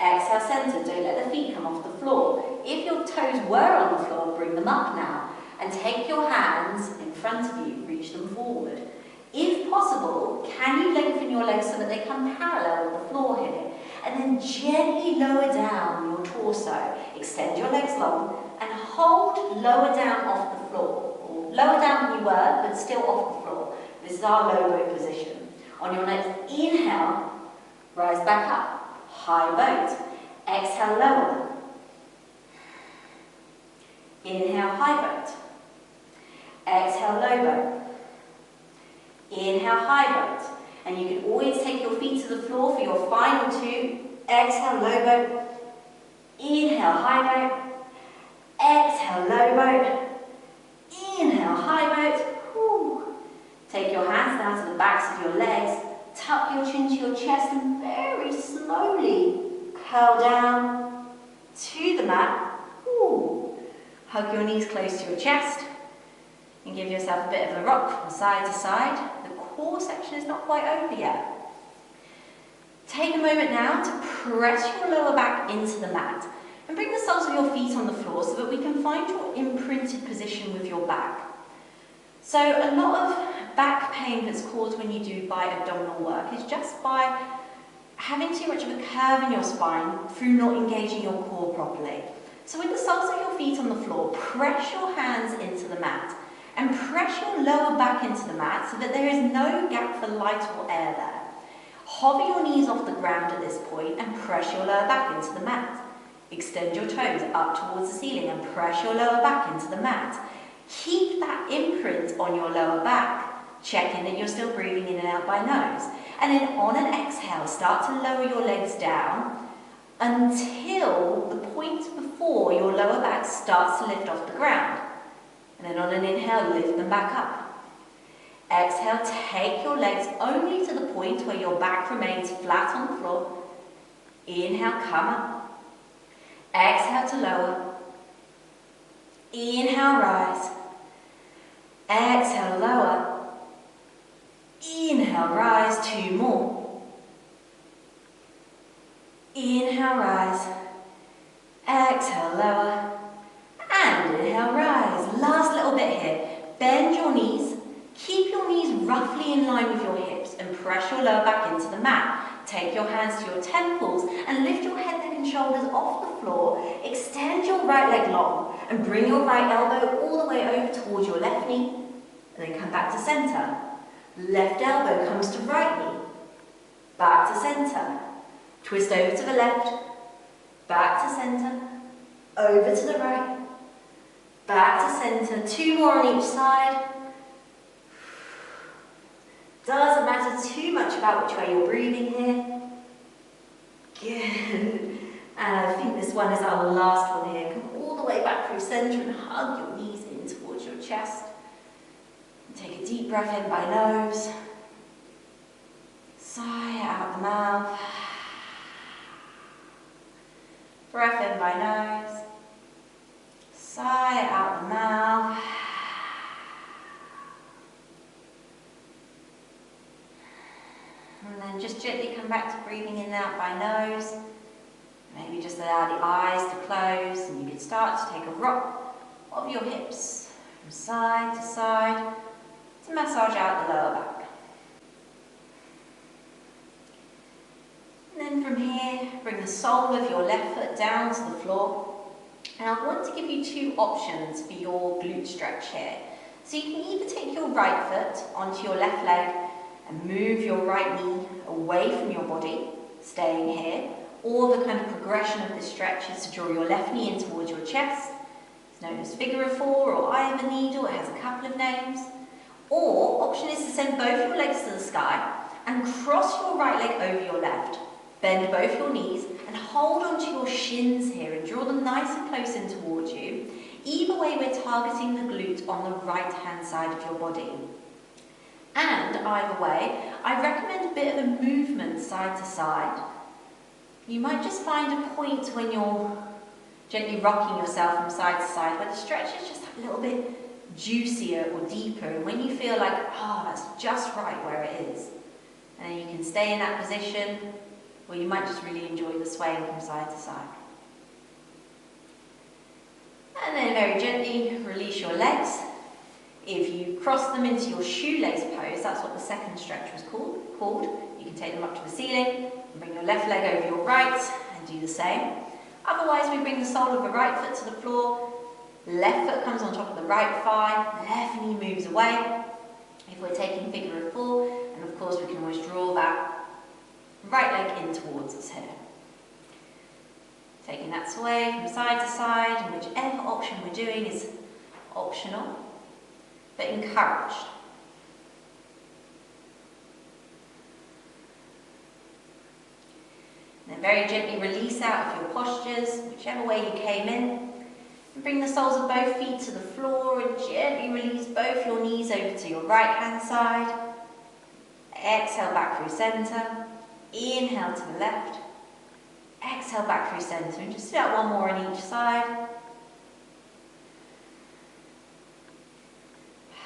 Exhale centre. Don't let the feet come off the floor. If your toes were on the floor, bring them up now. And take your hands in front of you. Reach them forward. If possible, can you lengthen your legs so that they come parallel with the floor here? And then gently lower down your torso. Extend your legs long and hold lower down off the floor. Or lower down than you were, but still off the floor. This is our low boat position. On your next inhale, rise back up. High boat. Exhale, lower. Inhale, high boat. Exhale, low boat. Inhale, high boat. And you can always take your feet to the floor for your final 2. Exhale, low boat. Inhale, high boat. Exhale, low boat. Inhale, high boat. Whew. Take your hands down to the backs of your legs. Tuck your chin to your chest and very slowly curl down to the mat. Whew. Hug your knees close to your chest and give yourself a bit of a rock from side to side. The core section is not quite over yet. Take a moment now to press your lower back into the mat and bring the soles of your feet on the floor so that we can find your imprinted position with your back. So a lot of back pain that's caused when you do bi-abdominal work is just by having too much of a curve in your spine through not engaging your core properly. So with the soles of your feet on the floor, press your hands into the mat and press your lower back into the mat so that there is no gap for light or air there. Hover your knees off the ground at this point and press your lower back into the mat. Extend your toes up towards the ceiling and press your lower back into the mat. Keep that imprint on your lower back. Check in that you're still breathing in and out by nose. And then on an exhale, start to lower your legs down until the point before your lower back starts to lift off the ground. And then on an inhale, lift them back up. Exhale, take your legs only to the point where your back remains flat on the floor. Inhale, come up. Exhale to lower. Inhale, rise. Exhale, lower. Inhale, rise. 2 more. Inhale, rise. Exhale, lower. And inhale, rise. Last little bit here. Bend your knees. Keep your knees roughly in line with your hips and press your lower back into the mat. Take your hands to your temples and lift your head, neck and shoulders off the floor. Extend your right leg long and bring your right elbow all the way over towards your left knee. And then come back to centre. Left elbow comes to right knee. Back to centre. Twist over to the left. Back to centre. Over to the right. Back to centre. 2 more on each side. Doesn't matter too much about which way you're breathing here. Good. And I think this one is our last one here. Come all the way back through centre and hug your knees in towards your chest. And take a deep breath in by nose. Sigh out the mouth. Breath in by nose. Sigh out the mouth. And then just gently come back to breathing in and out by nose. Maybe just allow the eyes to close, and you can start to take a rock of your hips from side to massage out the lower back. And then from here, bring the sole of your left foot down to the floor. And I want to give you 2 options for your glute stretch here. So you can either take your right foot onto your left leg and move your right knee away from your body, staying here, or the kind of progression of this stretch is to draw your left knee in towards your chest. It's known as figure of 4 or eye of a needle, it has a couple of names. Or, option is to send both your legs to the sky and cross your right leg over your left. Bend both your knees and hold onto your shins here and draw them nice and close in towards you. Either way, we're targeting the glute on the right hand side of your body. And either way, I recommend a bit of a movement side to side. You might just find a point when you're gently rocking yourself from side to side where the stretch is just a little bit juicier or deeper, and when you feel like, oh, that's just right where it is. And then you can stay in that position, or you might just really enjoy the swaying from side to side. And then very gently release your legs. If you cross them into your shoelace pose, that's what the second stretch was called. You can take them up to the ceiling, and bring your left leg over your right, and do the same. Otherwise, we bring the sole of the right foot to the floor, left foot comes on top of the right thigh, left knee moves away. If we're taking figure of 4, and of course we can always draw that right leg in towards us here. Taking that sway from side to side, and whichever option we're doing is optional, but encouraged. And then very gently release out of your postures, whichever way you came in. And bring the soles of both feet to the floor and gently release both your knees over to your right hand side. Exhale back through centre. Inhale to the left. Exhale back through centre, and just do that one more on each side.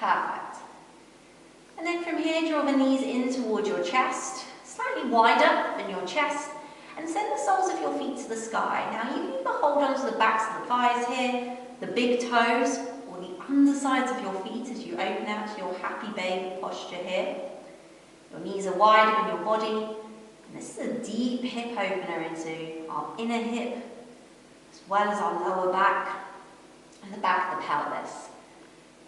Perfect. And then from here, draw the knees in towards your chest, slightly wider than your chest, and send the soles of your feet to the sky. Now you can either hold onto the backs of the thighs here, the big toes, or the undersides of your feet as you open out to your happy baby posture here. Your knees are wider than your body, and this is a deep hip opener into our inner hip, as well as our lower back and the back of the pelvis.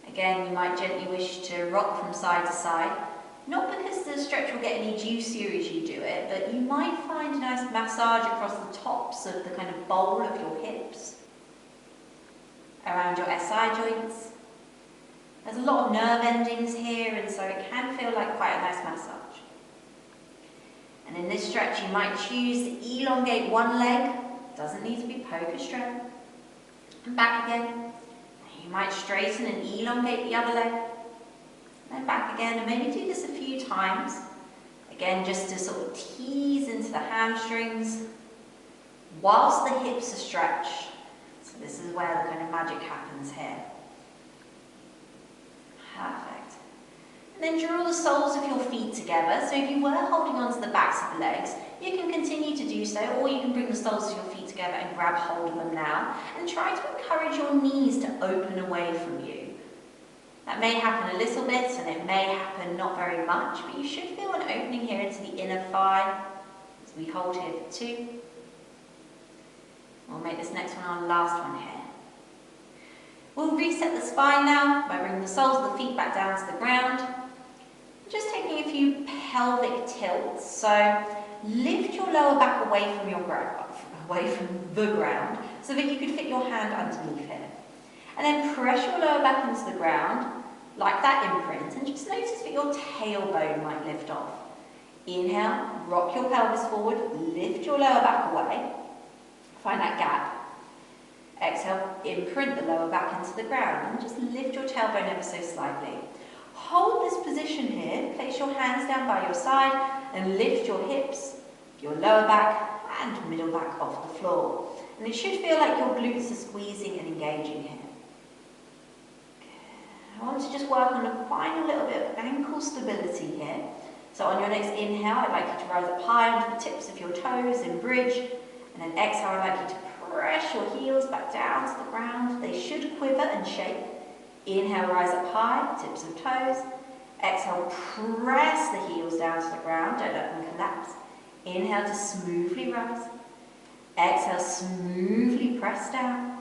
Again, you might gently wish to rock from side to side, not because the stretch will get any juicier as you do it, but you might find a nice massage across the tops of the kind of bowl of your hips, around your SI joints. There's a lot of nerve endings here, and so it can feel like quite a nice massage. And in this stretch, you might choose to elongate one leg, doesn't need to be poker strength, and back again. You might straighten and elongate the other leg, then back again, and maybe do this a few times. Again, just to sort of tease into the hamstrings whilst the hips are stretched. So this is where the kind of magic happens here. Perfect. And then draw the soles of your feet together. So if you were holding onto the backs of the legs, you can continue to do so, or you can bring the soles of your feet together and grab hold of them now, and try to encourage your knees to open away from you. That may happen a little bit, and it may happen not very much, but you should feel an opening here into the inner thigh as we hold here for 2. We'll make this next one our last one here. We'll reset the spine now by bringing the soles of the feet back down to the ground. Just taking a few pelvic tilts, so lift your lower back away from the ground, so that you could fit your hand underneath here. And then press your lower back into the ground, like that imprint, and just notice that your tailbone might lift off. Inhale, rock your pelvis forward, lift your lower back away, find that gap. Exhale, imprint the lower back into the ground, and just lift your tailbone ever so slightly. Hold this position here, place your hands down by your side, and lift your hips, your lower back, and middle back off the floor. And it should feel like your glutes are squeezing and engaging here. I want to just work on a final little bit of ankle stability here. So on your next inhale, I'd like you to rise up high onto the tips of your toes in bridge. And then exhale, I'd like you to press your heels back down to the ground. They should quiver and shake. Inhale, rise up high, tips of toes. Exhale, press the heels down to the ground, don't let them collapse. Inhale to smoothly rise. Exhale, smoothly press down.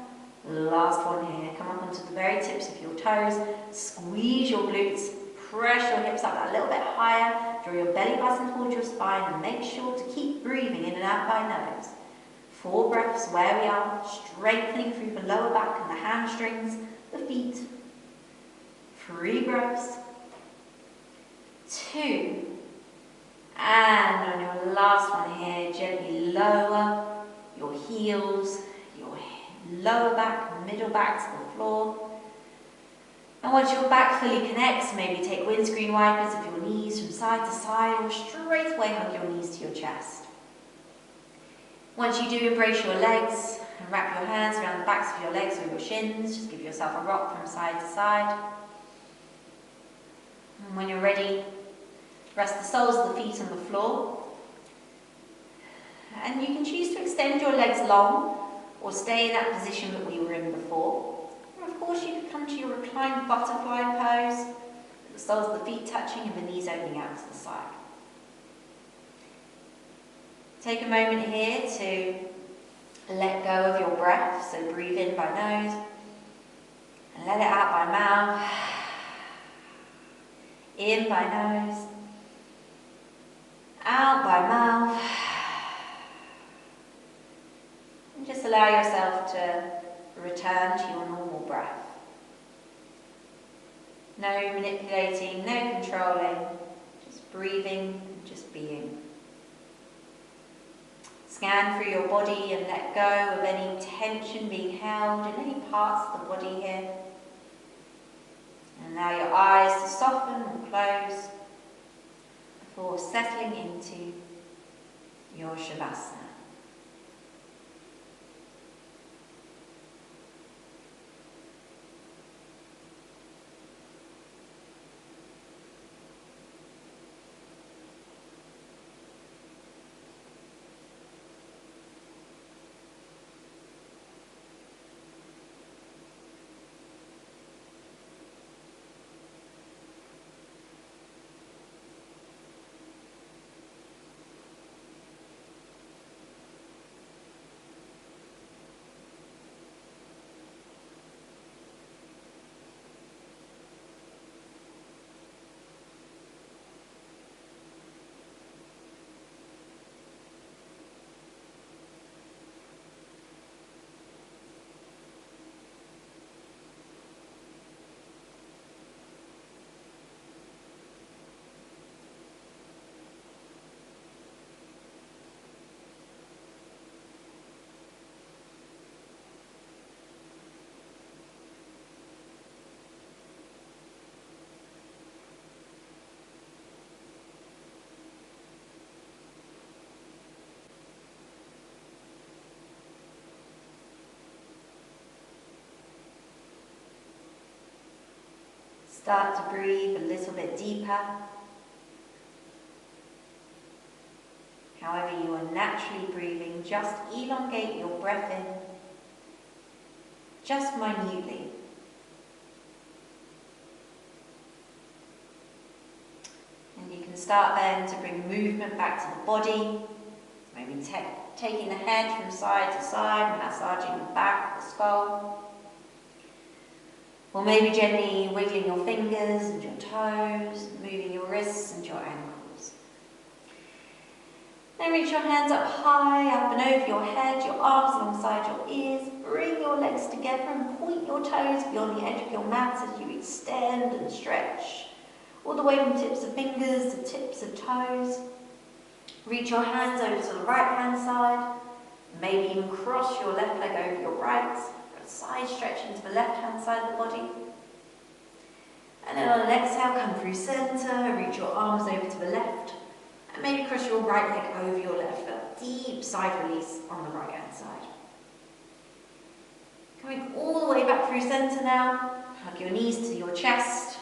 Last one here, come up onto the very tips of your toes, squeeze your glutes, press your hips up a little bit higher, draw your belly button towards your spine, and make sure to keep breathing in and out by nose. 4 breaths where we are, strengthening through the lower back and the hamstrings, the feet. 3 breaths. 2. And on your last one here, gently lower your heels, your lower back, middle back to the floor. And once your back fully connects, maybe take windscreen wipers of your knees from side to side, or straight away hug your knees to your chest. Once you do embrace your legs and wrap your hands around the backs of your legs or your shins, just give yourself a rock from side to side. And when you're ready, rest the soles of the feet on the floor. And you can choose to extend your legs long or stay in that position that we were in before. And of course, you could come to your reclined butterfly pose, with the soles of the feet touching and the knees opening out to the side. Take a moment here to let go of your breath, so breathe in by nose and let it out by mouth. In by nose, out by mouth. And just allow yourself to return to your normal breath. No manipulating, no controlling, just breathing, just being. Scan through your body and let go of any tension being held in any parts of the body here. And allow your eyes to soften and close before settling into your Shavasana. Start to breathe a little bit deeper. However you are naturally breathing, just elongate your breath in, just minutely. And you can start then to bring movement back to the body. Maybe taking the head from side to side, massaging the back of the skull. Or maybe gently wiggling your fingers and your toes, moving your wrists and your ankles. Then reach your hands up high, up and over your head, your arms alongside your ears. Bring your legs together and point your toes beyond the edge of your mat as you extend and stretch. All the way from tips of fingers to tips of toes. Reach your hands over to the right hand side. Maybe even cross your left leg over your right. Side stretch into the left hand side of the body. And then on an exhale, come through centre, reach your arms over to the left. And maybe cross your right leg over your left. That deep side release on the right hand side. Coming all the way back through centre now. Hug your knees to your chest.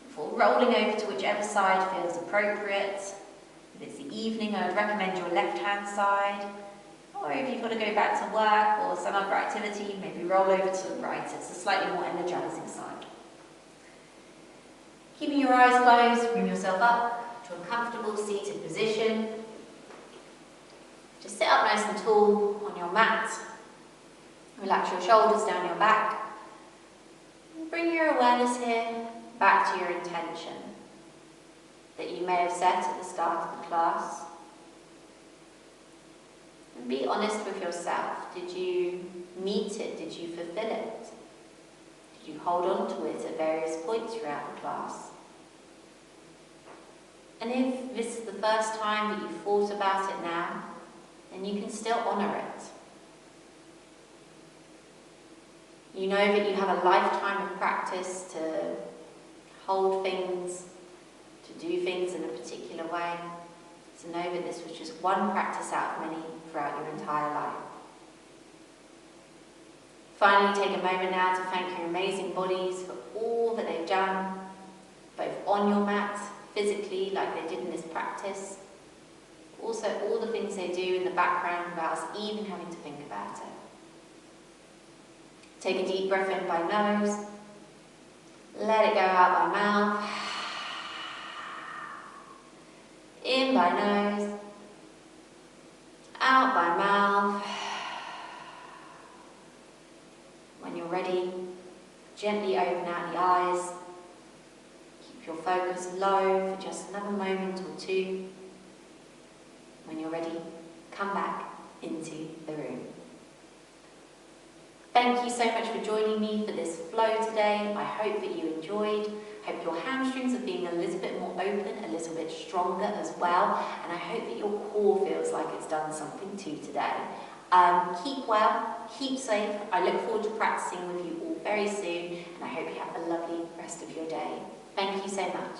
Before rolling over to whichever side feels appropriate. If it's the evening, I would recommend your left hand side. Or if you've got to go back to work or some other activity, maybe roll over to the right. It's a slightly more energising side. Keeping your eyes closed, bring yourself up to a comfortable seated position. Just sit up nice and tall on your mat. Relax your shoulders down your back. And bring your awareness here back to your intention that you may have set at the start of the class. And be honest with yourself. Did you meet it? Did you fulfill it? Did you hold on to it at various points throughout the class? And if this is the first time that you've thought about it now, then you can still honour it. You know that you have a lifetime of practice to hold things, to do things in a particular way. So know that this was just one practice out of many throughout your entire life. Finally, take a moment now to thank your amazing bodies for all that they've done, both on your mat, physically, like they did in this practice, also all the things they do in the background without us even having to think about it. Take a deep breath in by nose, let it go out by mouth. In by nose, out by mouth. When you're ready, gently open out the eyes. Keep your focus low for just another moment or two. When you're ready, come back into the room. Thank you so much for joining me for this flow today. I hope that you enjoyed. I hope your hamstrings are being a little bit more open, a little bit stronger as well, and I hope that your core feels like it's done something too today. Keep well, keep safe. I look forward to practicing with you all very soon, and I hope you have a lovely rest of your day. Thank you so much.